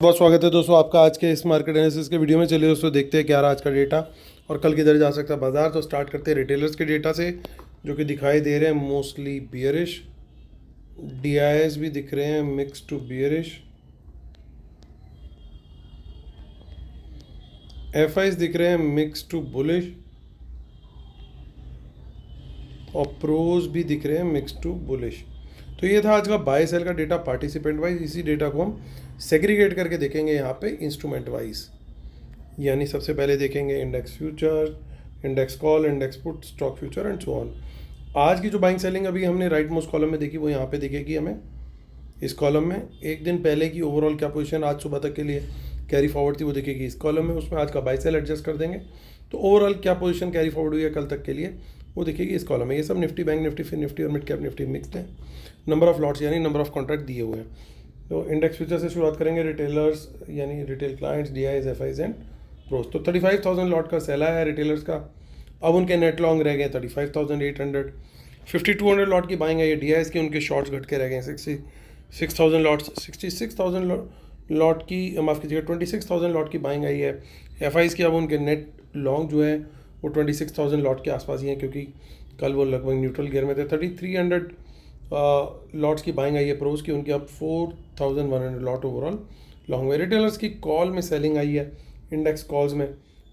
बहुत स्वागत है दोस्तों आपका आज के इस मार्केट एनालिसिस के वीडियो में। चलिए दोस्तों देखते हैं क्या रहा आज का डेटा और कल किधर जा सकता है बाजार। तो स्टार्ट करते हैं रिटेलर्स के डेटा से जो कि दिखाई दे रहे हैं मोस्टली बियरिश। डीआईएस भी दिख रहे हैं मिक्स टू बियरिश। एफआईज दिख रहे हैं मिक्स टू बुलिश और प्रोज भी दिख रहे हैं मिक्स टू बुलिश। तो ये था आज का बाय सेल का डेटा पार्टिसिपेंट वाइज। इसी डेटा को हम सेग्रीगेट करके देखेंगे यहाँ पे इंस्ट्रूमेंट वाइज। यानी सबसे पहले देखेंगे index future, index call, index put, stock future and so on. आज की जो बाइंग सेलिंग अभी हमने राइट मोस्ट कॉलम में देखी वो यहाँ पे दिखेगी हमें। इस कॉलम में एक दिन पहले की ओवरऑल क्या पोजीशन आज सुबह तक के लिए कैरी फॉरवर्ड थी वो दिखेगी इस कॉलम में। उसमें आज का बाय सेल एडजस्ट कर देंगे तो ओवरऑल क्या पोजीशन कैरी फॉरवर्ड हुई है कल तक के लिए वो दिखेगी इस कॉलम में। ये सब निफ्टी, बैंक निफ्टी, फिर निफ्टी और मिड कैप निफ्टी मिक्स्ड है। नंबर ऑफ लॉट्स यानी नंबर ऑफ कॉन्ट्रैक्ट दिए हुए हैं। तो इंडेक्स फ्यूचर से शुरुआत करेंगे। रिटेलर्स यानी retail clients, DIs, FIIs and pros. तो 35,000 लॉट का सेल आया है रिटेलर्स का। अब उनके नेट लॉन्ग रह गए 35,800। 5,200 लॉट की बाइंग आई है डीआईज की, उनके शॉर्ट्स घट के रह गए 66,000 लॉट्स। 66,000 लॉट की, माफ़ कीजिएगा 26,000 लॉट की बाइंग आई है एफआईज की। अब उनके नेट लॉन्ग जो है वो 26,000 लॉट के आसपास ही हैं क्योंकि कल वो लगभग न्यूट्रल गियर में थे। 3,300 लॉट्स की बाइंग आई है प्रोज की, उनकी अब 4,100 लॉट ओवरऑल लॉन्ग में। रिटेलर्स की कॉल में सेलिंग आई है इंडेक्स कॉल्स में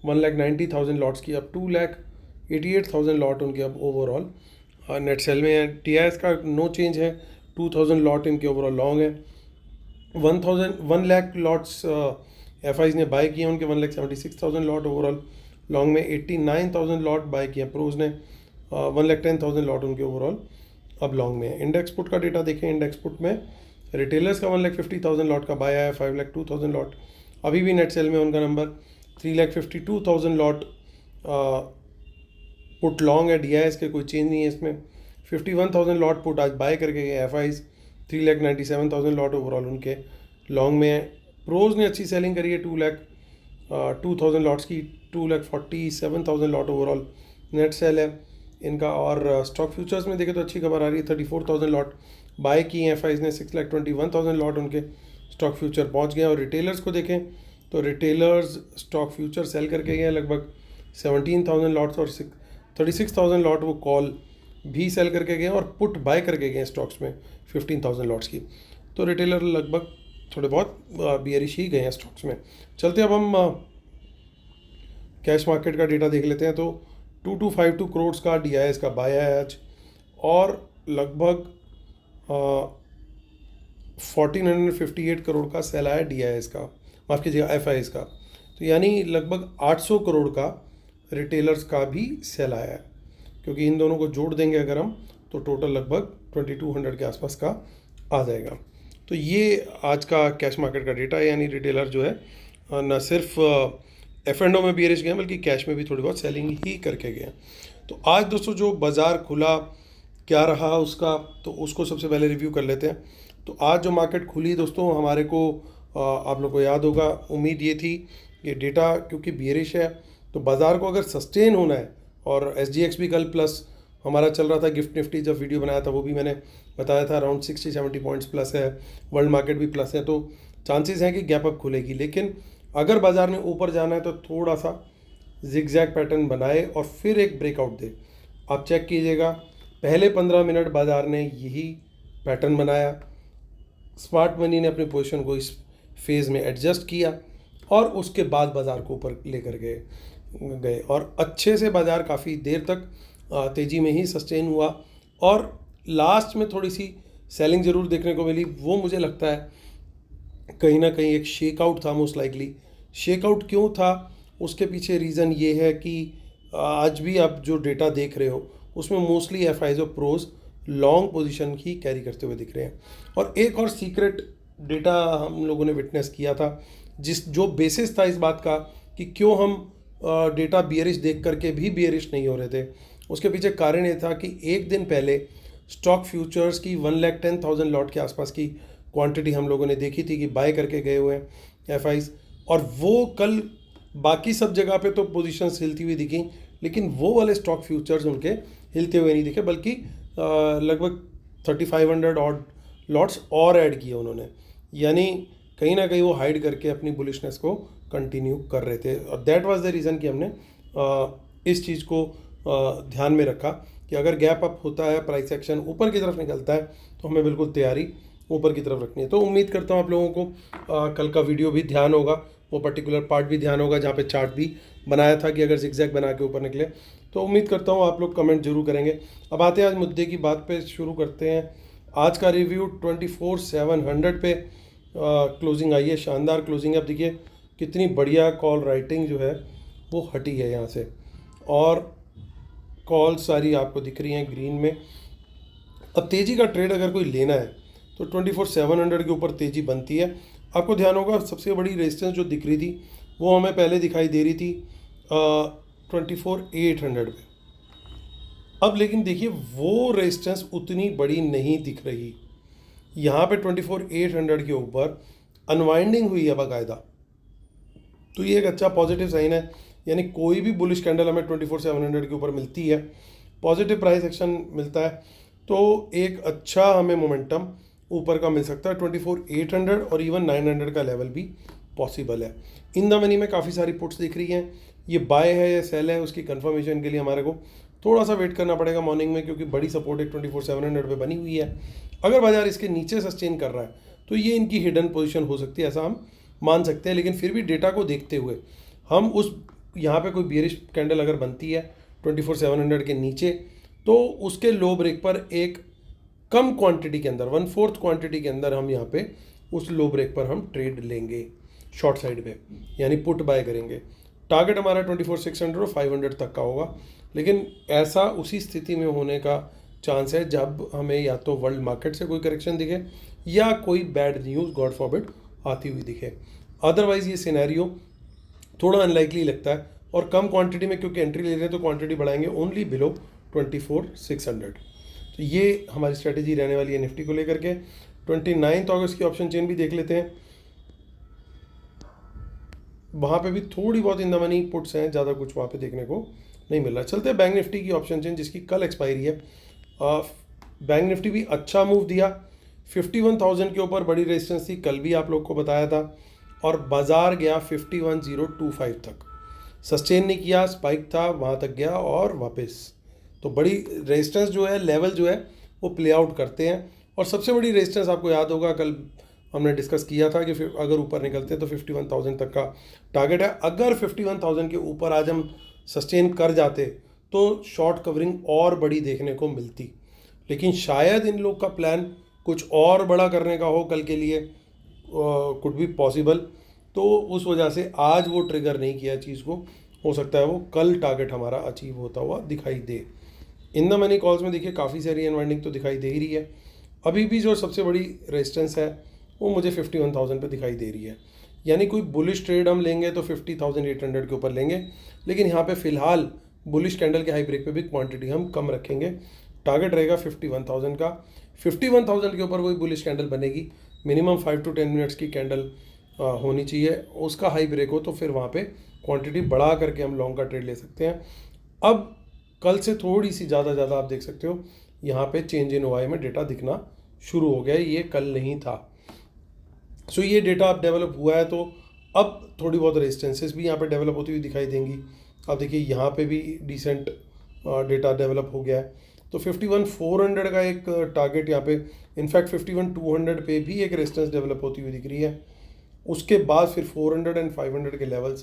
1,90,000 लॉट्स की, अब 2,88,000 लॉट उनके अब ओवरऑल नेट सेल में है। टीआईएस का नो चेंज है, 2,000 लॉट इनके ओवरऑल लॉन्ग है। 1 लाख लॉट्स एफआईज ने बाय किए, उनके 1,76,000 लॉट ओवरऑल लॉन्ग में। 89,000 लॉट बाय किए प्रोज ने, 1,10,000 लॉट उनके ओवरऑल अब लॉन्ग में है। इंडेक्स पुट का डेटा देखें। इंडेक्स पुट में रिटेलर्स का 1,50,000 लॉट का बाय आया है, 5,02,000 लॉट अभी भी नेट सेल में उनका नंबर। 3,52,000 लॉट पुट लॉन्ग है डीआईएस के, कोई चेंज नहीं है इसमें। 51,000 लॉट पुट आज बाय करके गए एफआईज। 3,97,000 लॉट ओवरऑल उनके लॉन्ग में है। प्रोज ने अच्छी सेलिंग करी है 2,02,000 लॉट्स की, 2,47,000 लॉट ओवरऑल नेट सेल है इनका। और स्टॉक फ्यूचर्स में देखें तो अच्छी खबर आ रही है, 34,000 लॉट बाय की हैं एफआईज ने, 6,21,000 लॉट उनके स्टॉक फ्यूचर पहुंच गए। और रिटेलर्स को देखें तो रिटेलर्स स्टॉक फ्यूचर सेल करके गए लगभग 17,000 लॉट्स और 36,000 लॉट वो कॉल भी सेल करके गए और पुट बाय करके गए स्टॉक्स में 15,000 लॉट्स की। तो रिटेलर लगभग थोड़े बहुत बियरिश ही गए हैं स्टॉक्स में। चलते अब हम कैश मार्केट का डेटा देख लेते हैं। तो 2,252 करोड़ का डीआईएस का बाय है आज और लगभग 1,458 करोड़ का सेल आया डीआईएस का, माफ़ कीजिएगा एफआईएस का। तो यानी लगभग 800 करोड़ का रिटेलर्स का भी सेल आया है क्योंकि इन दोनों को जोड़ देंगे अगर हम तो टोटल लगभग 2,200 के आसपास का आ जाएगा। तो ये आज का कैश मार्केट का डेटा है। यानी रिटेलर जो है न सिर्फ एफ एंड ओ में बियरिश गए बल्कि कैश में भी थोड़ी बहुत सेलिंग ही करके गए। तो आज दोस्तों जो बाज़ार खुला क्या रहा उसका, तो उसको सबसे पहले रिव्यू कर लेते हैं। तो आज जो मार्केट खुली दोस्तों हमारे को आप लोग को याद होगा, उम्मीद ये थी कि डेटा क्योंकि बियरिश है तो बाज़ार को अगर सस्टेन होना है, और एसजीएक्स भी कल प्लस हमारा चल रहा था, गिफ्ट निफ्टी जब वीडियो बनाया था वो भी मैंने बताया था अराउंड 60-70 पॉइंट्स प्लस है, वर्ल्ड मार्केट भी प्लस है, तो चांसेस हैं कि गैप अप खुलेगी। लेकिन अगर बाज़ार ने ऊपर जाना है तो थोड़ा सा जिगजैग पैटर्न बनाए और फिर एक ब्रेकआउट दे। आप चेक कीजिएगा पहले 15 मिनट बाज़ार ने यही पैटर्न बनाया, स्मार्ट मनी ने अपनी पोजीशन को इस फेज़ में एडजस्ट किया और उसके बाद बाज़ार को ऊपर लेकर गए और अच्छे से बाज़ार काफ़ी देर तक तेज़ी में ही सस्टेन हुआ। और लास्ट में थोड़ी सी सेलिंग ज़रूर देखने को मिली, वो मुझे लगता है कहीं ना कहीं एक शेकआउट था मोस्ट लाइकली। शेकआउट क्यों था उसके पीछे रीज़न ये है कि आज भी आप जो डेटा देख रहे हो उसमें मोस्टली एफआईज और प्रोज लॉन्ग पोजीशन ही कैरी करते हुए दिख रहे हैं। और एक और सीक्रेट डेटा हम लोगों ने विटनेस किया था जो बेसिस था इस बात का कि क्यों हम डेटा बियरिश देख करके भी बियरिश नहीं हो रहे थे। उसके पीछे कारण ये था कि एक दिन पहले स्टॉक फ्यूचर्स की 1,10,000 लॉट के आसपास की क्वांटिटी हम लोगों ने देखी थी कि बाय करके गए हुए हैं एफआईज, और वो कल बाकी सब जगह पे तो पोजीशंस हिलती हुई दिखी लेकिन वो वाले स्टॉक फ्यूचर्स उनके हिलते हुए नहीं दिखे, बल्कि लगभग 3,500 ऑड लॉट्स और ऐड किए उन्होंने। यानी कहीं ना कहीं वो हाइड करके अपनी बुलिशनेस को कंटिन्यू कर रहे थे। और दैट वाज द रीज़न कि हमने इस चीज़ को ध्यान में रखा कि अगर गैप अप होता है, प्राइस एक्शन ऊपर की तरफ निकलता है, तो हमें बिल्कुल तैयारी ऊपर की तरफ रखनी है। तो उम्मीद करता हूँ आप लोगों को कल का वीडियो भी ध्यान होगा, वो पर्टिकुलर पार्ट भी ध्यान होगा जहाँ पे चार्ट भी बनाया था कि अगर जिगजैग बना के ऊपर निकले। तो उम्मीद करता हूँ आप लोग कमेंट जरूर करेंगे। अब आते हैं आज मुद्दे की बात पे, शुरू करते हैं आज का रिव्यू। 24,700 पे क्लोजिंग आई है, शानदार क्लोजिंग है। अब देखिए कितनी बढ़िया कॉल राइटिंग जो है वो हटी है यहाँ से, और कॉल सारी आपको दिख रही हैं ग्रीन में। अब तेज़ी का ट्रेड अगर कोई लेना है तो 24,700 के ऊपर तेज़ी बनती है। आपको ध्यान होगा सबसे बड़ी रेजिस्टेंस जो दिख रही थी वो हमें पहले दिखाई दे रही थी 24,800 पे। अब लेकिन देखिए वो रेजिस्टेंस उतनी बड़ी नहीं दिख रही। यहाँ पे 24,800 के ऊपर अनवाइंडिंग हुई है बाकायदा, तो ये एक अच्छा पॉजिटिव साइन है। यानी कोई भी बुलिश कैंडल हमें 24,700 के ऊपर मिलती है, पॉजिटिव प्राइस एक्शन मिलता है, तो एक अच्छा हमें मोमेंटम ऊपर का मिल सकता है। 24,800 और इवन 900 का लेवल भी पॉसिबल है। इन द मनी में काफ़ी सारी पुट्स दिख रही हैं, ये बाय है या सेल है उसकी कंफर्मेशन के लिए हमारे को थोड़ा सा वेट करना पड़ेगा मॉर्निंग में, क्योंकि बड़ी सपोर्ट एक 24,700 पे बनी हुई है। अगर बाजार इसके नीचे सस्टेन कर रहा है तो ये इनकी हिडन पोजीशन हो सकती है, ऐसा हम मान सकते हैं। लेकिन फिर भी डेटा को देखते हुए हम उस यहाँ पे कोई बियरिश कैंडल अगर बनती है 24,700 के नीचे, तो उसके लो ब्रेक पर एक कम क्वांटिटी के अंदर 1/4 क्वांटिटी के अंदर हम यहाँ पे उस लो ब्रेक पर हम ट्रेड लेंगे शॉर्ट साइड पे, यानी पुट बाय करेंगे। टारगेट हमारा 24,600 और 500 तक का होगा, लेकिन ऐसा उसी स्थिति में होने का चांस है जब हमें या तो वर्ल्ड मार्केट से कोई करेक्शन दिखे या कोई बैड न्यूज़ गॉड फॉरबिड आती हुई दिखे। अदरवाइज़ ये सिनेरियो थोड़ा अनलाइकली लगता है। और कम क्वांटिटी में क्योंकि एंट्री ले रहे हैं तो क्वांटिटी बढ़ाएंगे ओनली बिलो 24,600। तो ये हमारी स्ट्रेटेजी रहने वाली है निफ्टी को लेकर के। 29 अगस्त की ऑप्शन चेन भी देख लेते हैं, वहाँ पे भी थोड़ी बहुत इन द मनी पुट्स हैं, ज़्यादा कुछ वहाँ पे देखने को नहीं मिल रहा। चलते हैं बैंक निफ्टी की ऑप्शन चेन जिसकी कल एक्सपायरी है। बैंक निफ्टी भी अच्छा मूव दिया, 51,000 के ऊपर बड़ी रेजिस्टेंस थी, कल भी आप लोग को बताया था, और बाजार गया 51,025 तक, सस्टेन नहीं किया, स्पाइक था वहाँ तक गया और वापस। तो बड़ी रेजिस्टेंस जो है, लेवल जो है वो प्ले आउट करते हैं। और सबसे बड़ी रेजिस्टेंस आपको याद होगा कल हमने डिस्कस किया था कि अगर ऊपर निकलते हैं तो 51,000 तक का टारगेट है। अगर 51,000 के ऊपर आज हम सस्टेन कर जाते तो शॉर्ट कवरिंग और बड़ी देखने को मिलती, लेकिन शायद इन लोग का प्लान कुछ और बड़ा करने का हो कल के लिए, कुड बी पॉसिबल। तो उस वजह से आज वो ट्रिगर नहीं किया चीज़ को, हो सकता है वो कल टारगेट हमारा अचीव होता हुआ दिखाई दे। इन द मनी कॉल्स में देखिए काफ़ी सारी अनवाइंडिंग तो दिखाई दे ही रही है। अभी भी जो सबसे बड़ी रेजिस्टेंस है वो मुझे 51,000 पे दिखाई दे रही है, यानी कोई बुलिश ट्रेड हम लेंगे तो 50,800 के ऊपर लेंगे, लेकिन यहाँ पे फ़िलहाल बुलिश कैंडल के हाई ब्रेक पे भी क्वांटिटी हम कम रखेंगे। टारगेट रहेगा 51,000 का। 51,000 के ऊपर कोई बुलिश कैंडल बनेगी, मिनिमम 5 to 10 मिनट्स की कैंडल होनी चाहिए, उसका हाई ब्रेक हो तो फिर वहाँ पे क्वांटिटी बढ़ा करके हम लॉन्ग का ट्रेड ले सकते हैं। अब कल से थोड़ी सी ज़्यादा आप देख सकते हो यहाँ पे चेंज इन ओआई में डेटा दिखना शुरू हो गया, ये कल नहीं था। सो ये डेटा अब डेवलप हुआ है, तो अब थोड़ी बहुत रेजिस्टेंसेस भी यहाँ पे डेवलप होती हुई दिखाई देंगी। अब देखिए यहाँ पे भी डिसेंट डेटा डेवलप हो गया है, तो 51,400 का एक टारगेट यहाँ पे, इनफैक्ट 51,200 पे भी एक रेजिस्टेंस डेवलप होती हुई दिख रही है। उसके बाद फिर 400 एंड 500 के लेवल्स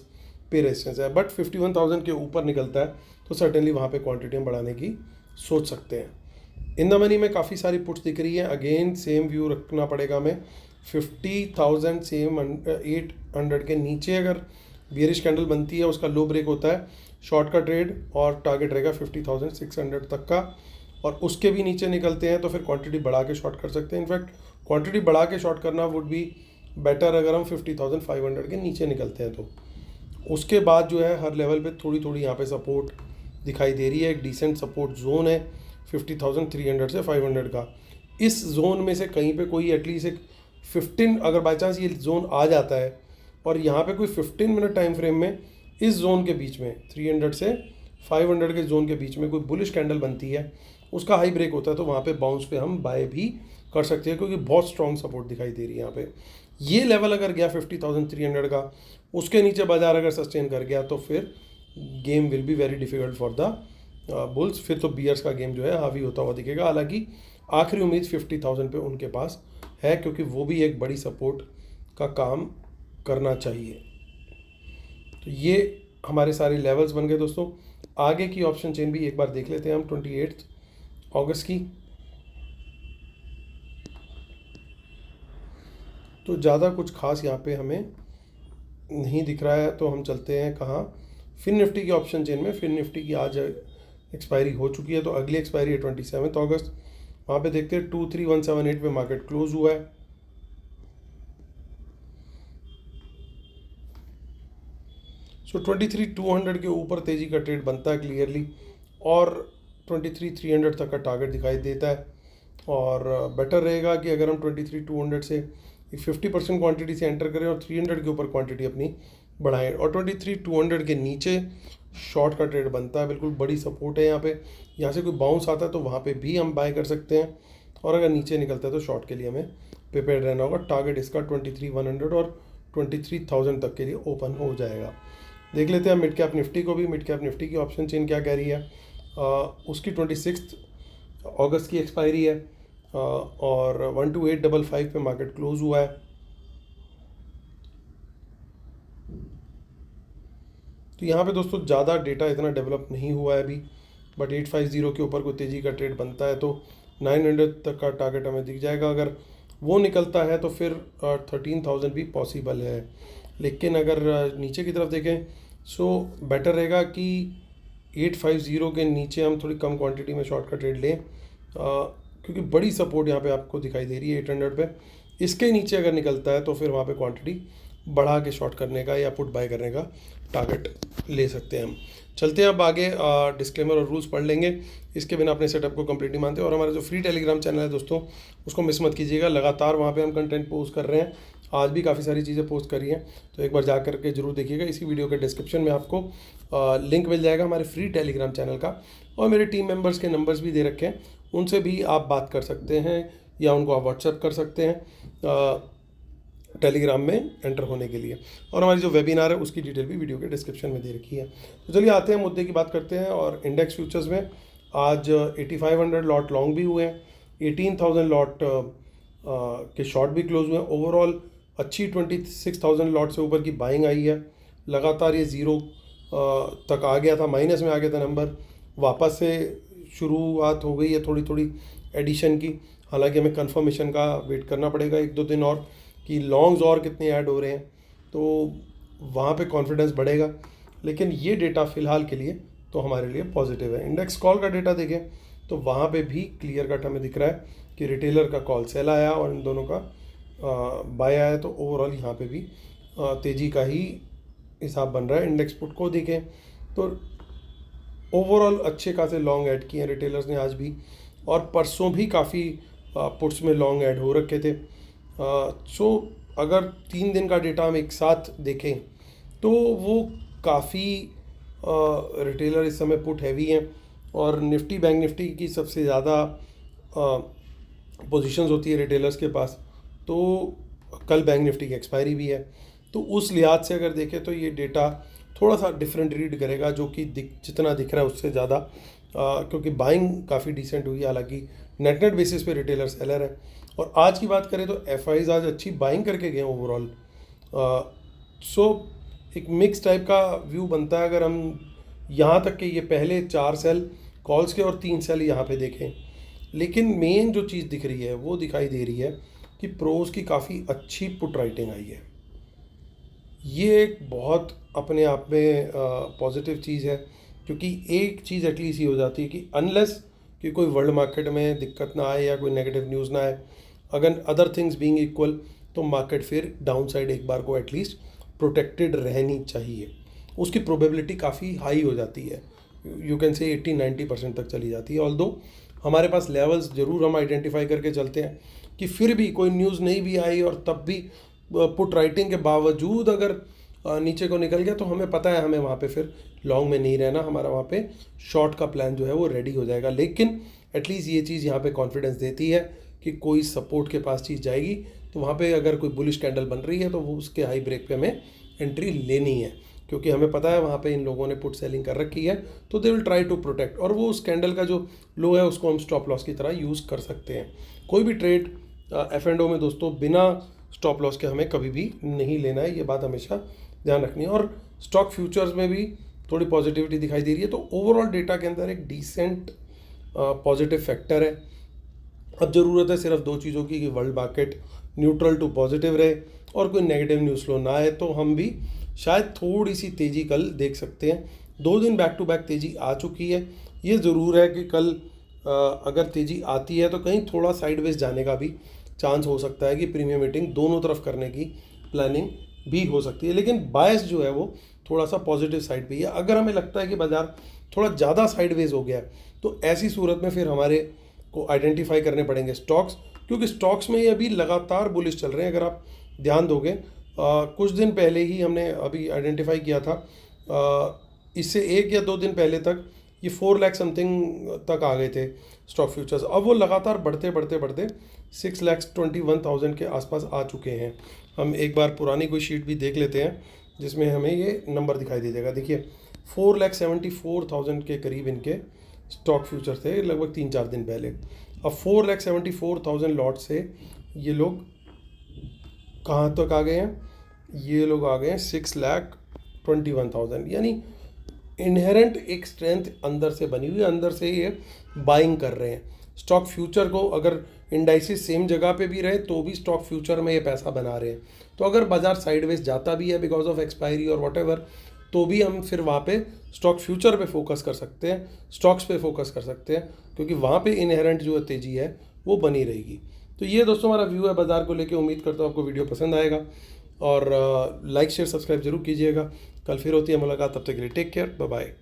पे रेजिस्टेंस है, बट 51,000 के ऊपर निकलता है तो सर्टेनली वहाँ पे क्वांटिटी हम बढ़ाने की सोच सकते हैं। इन द मनी में काफ़ी सारी पुट्स दिख रही है, अगेन सेम व्यू रखना पड़ेगा हमें। 50,000 सेम 800 के नीचे अगर बियरिश कैंडल बनती है, उसका लो ब्रेक होता है शॉर्ट का ट्रेड, और टारगेट रहेगा 50,600 तक का। और उसके भी नीचे निकलते हैं तो फिर क्वांटिटी बढ़ा के शॉर्ट कर सकते हैं। इनफैक्ट क्वांटिटी बढ़ा के शॉर्ट करना वुड बी बेटर अगर हम 50,500 के नीचे निकलते हैं तो। उसके बाद जो है हर लेवल पे थोड़ी यहाँ पे सपोर्ट दिखाई दे रही है। एक डिसेंट सपोर्ट जोन है 50,300 से 500 का। इस जोन में से कहीं पे कोई एटलीस्ट एक 15, अगर बाई चांस ये जोन आ जाता है और यहाँ पे कोई 15 मिनट टाइम फ्रेम में इस जोन के बीच में 300 से 500 के जोन के बीच में कोई बुलिश कैंडल बनती है, उसका हाई ब्रेक होता है, तो वहाँ पे बाउंस पे हम बाय भी कर सकते हैं, क्योंकि बहुत स्ट्रॉन्ग सपोर्ट दिखाई दे रही है यहाँ पे। ये लेवल अगर गया 50,300 का, उसके नीचे बाजार अगर सस्टेन कर गया तो फिर game will be very difficult for the bulls. फिर तो बियर्स का गेम जो है हावी होता हुआ दिखेगा। हालांकि आखिरी उम्मीद 50,000 पे उनके पास है, क्योंकि वो भी एक बड़ी सपोर्ट का काम करना चाहिए। तो ये हमारे सारे लेवल्स बन गए दोस्तों। आगे की ऑप्शन चेन भी एक बार देख लेते हैं हम 28 अगस्त की। तो ज़्यादा कुछ खास यहाँ पे हमें नहीं दिख रहा है, तो हम चलते हैं कहाँ, फिन निफ्टी की ऑप्शन चेन में। फिन निफ्टी की आज एक्सपायरी हो चुकी है, तो अगली एक्सपायरी है 27 अगस्त। वहाँ पे देखते हैं 23178 पे मार्केट क्लोज हुआ है। सो 23,200 के ऊपर तेज़ी का ट्रेड बनता है क्लियरली, और 23,300 तक का टारगेट दिखाई देता है। और बेटर रहेगा कि अगर हम 23,200 से 50% क्वांटिटी से एंटर करें और 300 के ऊपर क्वांटिटी अपनी बढ़ाएं, और 23,200 के नीचे शॉर्ट का ट्रेड बनता है। बिल्कुल बड़ी सपोर्ट है यहाँ पे। यहाँ से कोई बाउंस आता है तो वहाँ पे भी हम बाय कर सकते हैं, और अगर नीचे निकलता है तो शॉर्ट के लिए हमें प्रिपेयर रहना होगा। टारगेट इसका 23,100 और 23,000 तक के लिए ओपन हो जाएगा। देख लेते हैं मिड कैप निफ्टी को भी। मिड कैप निफ्टी की ऑप्शन चेन क्या कह रही है। उसकी 26 अगस्त की एक्सपायरी है, और 12855 पे मार्केट क्लोज हुआ है। तो यहाँ पे दोस्तों ज़्यादा डेटा इतना डेवलप नहीं हुआ है अभी, बट 850 के ऊपर कोई तेज़ी का ट्रेड बनता है तो 900 तक का टारगेट हमें दिख जाएगा। अगर वो निकलता है तो फिर 13,000 भी पॉसिबल है। लेकिन अगर नीचे की तरफ देखें, सो बेटर रहेगा कि 850 के नीचे हम थोड़ी कम क्वांटिटी में शॉर्ट का ट्रेड लें, क्योंकि बड़ी सपोर्ट यहाँ पे आपको दिखाई दे रही है 800 पे। इसके नीचे अगर निकलता है तो फिर वहाँ पे क्वांटिटी बढ़ा के शॉर्ट करने का या पुट बाय करने का टारगेट ले सकते हैं हम। चलते हैं अब आगे, डिस्क्लेमर और रूल्स पढ़ लेंगे। इसके बिना अपने सेटअप को कंप्लीट नहीं मानते। और हमारा जो फ्री टेलीग्राम चैनल है दोस्तों, उसको मिस मत कीजिएगा। लगातार वहाँ पे हम कंटेंट पोस्ट कर रहे हैं, आज भी काफ़ी सारी चीज़ें पोस्ट करी हैं, तो एक बार जा करके जरूर देखिएगा। इसी वीडियो के डिस्क्रिप्शन में आपको लिंक मिल जाएगा हमारे फ्री टेलीग्राम चैनल का, और मेरे टीम मेंबर्स के नंबर्स भी दे रखे हैं, उनसे भी आप बात कर सकते हैं या उनको आप व्हाट्सएप कर सकते हैं टेलीग्राम में एंटर होने के लिए। और हमारी जो वेबिनार है उसकी डिटेल भी वीडियो के डिस्क्रिप्शन में दे रखी है। तो चलिए आते हैं मुद्दे की बात करते हैं। और इंडेक्स फ्यूचर्स में आज 8500 लॉट लॉन्ग भी हुए हैं, 18,000 लॉट के शॉर्ट भी क्लोज हुए हैं। ओवरऑल अच्छी 26,000 लॉट से ऊपर की बाइंग आई है। लगातार ये ज़ीरो तक आ गया था, माइनस में आ गया था नंबर, वापस से शुरुआत हो गई है थोड़ी थोड़ी एडिशन की। हालांकि हमें कंफर्मेशन का वेट करना पड़ेगा 1-2 दिन और, कि लॉन्ग्स और कितने ऐड हो रहे हैं, तो वहाँ पे कॉन्फिडेंस बढ़ेगा। लेकिन ये डेटा फ़िलहाल के लिए तो हमारे लिए पॉजिटिव है। इंडेक्स कॉल का डेटा देखें तो वहाँ पे भी क्लियर कट हमें दिख रहा है कि रिटेलर का कॉल सेल आया और इन दोनों का बाय आया। तो ओवरऑल यहाँ पे भी तेज़ी का ही हिसाब बन रहा है। इंडेक्स पुट को देखें तो ओवरऑल अच्छे खासे लॉन्ग ऐड किए हैं रिटेलर्स ने आज भी, और परसों भी काफ़ी पुट्स में लॉन्ग ऐड हो रखे थे। सो अगर 3 दिन का डेटा हम एक साथ देखें तो वो काफ़ी रिटेलर इस समय पुट हैवी हैं, और निफ्टी बैंक निफ्टी की सबसे ज़्यादा पोजीशंस होती है रिटेलर्स के पास। तो कल बैंक निफ्टी की एक्सपायरी भी है, तो उस लिहाज से अगर देखें तो ये डेटा थोड़ा सा डिफरेंट रीड करेगा, जो कि जितना दिख रहा है उससे ज़्यादा, क्योंकि बाइंग काफ़ी डिसेंट हुई है। हालांकि नेट बेसिस पे रिटेलर सेलर है। और आज की बात करें तो एफआईज आज अच्छी बाइंग करके गए ओवरऑल। सो एक मिक्स टाइप का व्यू बनता है अगर हम यहाँ तक कि ये पहले 4 सेल कॉल्स के और 3 सेल यहाँ पे देखें। लेकिन मेन जो चीज़ दिख रही है वो दिखाई दे रही है कि प्रोज की काफ़ी अच्छी पुट राइटिंग आई है। ये एक बहुत अपने आप में पॉजिटिव चीज़ है, क्योंकि एक चीज़ एटलीस्ट ही हो जाती है कि अनलेस कि कोई वर्ल्ड मार्केट में दिक्कत ना आए या कोई नेगेटिव न्यूज़ ना आए, अगर अदर थिंग्स बीइंग इक्वल, तो मार्केट फिर डाउन साइड एक बार को एटलीस्ट प्रोटेक्टेड रहनी चाहिए। उसकी प्रोबेबिलिटी काफ़ी हाई हो जाती है, यू कैन से 80-90% तक चली जाती है। ऑल्दो हमारे पास लेवल्स ज़रूर हम आइडेंटिफाई करके चलते हैं कि फिर भी कोई न्यूज़ नहीं भी आई और तब भी पुट राइटिंग के बावजूद अगर नीचे को निकल गया, तो हमें पता है हमें वहाँ पे फिर लॉन्ग में नहीं रहना, हमारा वहाँ पे शॉर्ट का प्लान जो है वो रेडी हो जाएगा। लेकिन एटलीस्ट ये चीज़ यहाँ पे कॉन्फिडेंस देती है कि कोई सपोर्ट के पास चीज़ जाएगी, तो वहाँ पे अगर कोई बुलिश कैंडल बन रही है तो वो उसके हाई ब्रेक पे हमें एंट्री लेनी है, क्योंकि हमें पता है वहाँ पे इन लोगों ने पुट सेलिंग कर रखी है, तो they will try to protect, और वो उस कैंडल का जो लो है उसको हम स्टॉप लॉस की तरह यूज़ कर सकते हैं। कोई भी ट्रेड F&O में दोस्तों बिना स्टॉप लॉस के हमें कभी भी नहीं लेना है, ये बात हमेशा ध्यान रखनी है। और स्टॉक फ्यूचर्स में भी थोड़ी पॉजिटिविटी दिखाई दे रही है, तो ओवरऑल डेटा के अंदर एक डिसेंट पॉजिटिव फैक्टर है। अब ज़रूरत है सिर्फ दो चीज़ों की, कि world market neutral to positive रहे और कोई नेगेटिव न्यूज़ फ्लो ना आए, तो हम भी शायद थोड़ी सी तेज़ी कल देख सकते हैं। 2 दिन बैक टू बैक तेज़ी आ चुकी है। ये ज़रूर है कि कल अगर तेज़ी आती है तो कहीं थोड़ा साइडवेज जाने का भी चांस हो सकता है, कि प्रीमियम मीटिंग दोनों तरफ करने की प्लानिंग भी हो सकती है, लेकिन बायस जो है वो थोड़ा सा पॉजिटिव साइड पे ही है। अगर हमें लगता है कि बाज़ार थोड़ा ज़्यादा साइडवेज हो गया है, तो ऐसी सूरत में फिर हमारे को आइडेंटिफाई करने पड़ेंगे स्टॉक्स, क्योंकि स्टॉक्स में ये अभी लगातार बुलिश चल रहे हैं। अगर आप ध्यान दोगे कुछ दिन पहले ही हमने अभी आइडेंटिफाई किया था, इससे 1 या 2 दिन पहले तक ये 4 लाख समथिंग तक आ गए थे स्टॉक फ्यूचर्स। अब वो लगातार बढ़ते बढ़ते बढ़ते 6,21,000 के आसपास आ चुके हैं। हम एक बार पुरानी कोई शीट भी देख लेते हैं जिसमें हमें ये नंबर दिखाई दे जाएगा। देखिए 4,74,000 के करीब इनके स्टॉक फ्यूचर थे लगभग 3-4 दिन पहले। अब 4,74,000 लॉट से ये लोग कहाँ तक आ गए हैं? ये लोग आ गए हैं 6,21,000, यानी इनहेरेंट एक स्ट्रेंथ अंदर से बनी हुई है, अंदर से ये बाइंग कर रहे हैं स्टॉक फ्यूचर को। अगर इंडाइसिस सेम जगह पे भी रहे तो भी स्टॉक फ्यूचर में ये पैसा बना रहे हैं। तो अगर बाजार साइडवेज जाता भी है बिकॉज ऑफ एक्सपायरी और व्हाटएवर, तो भी हम फिर वहाँ पे स्टॉक फ्यूचर पे फोकस कर सकते हैं, स्टॉक्स पे फोकस कर सकते हैं, क्योंकि वहाँ पे इनहेरेंट जो तेज़ी है वो बनी रहेगी। तो ये दोस्तों हमारा व्यू है बाज़ार को लेके। उम्मीद करता हूँ आपको वीडियो पसंद आएगा, और लाइक शेयर सब्सक्राइब जरूर कीजिएगा। कल फिर होती है मुलाकात, तब तक के लिए टेक केयर, बाय बाय।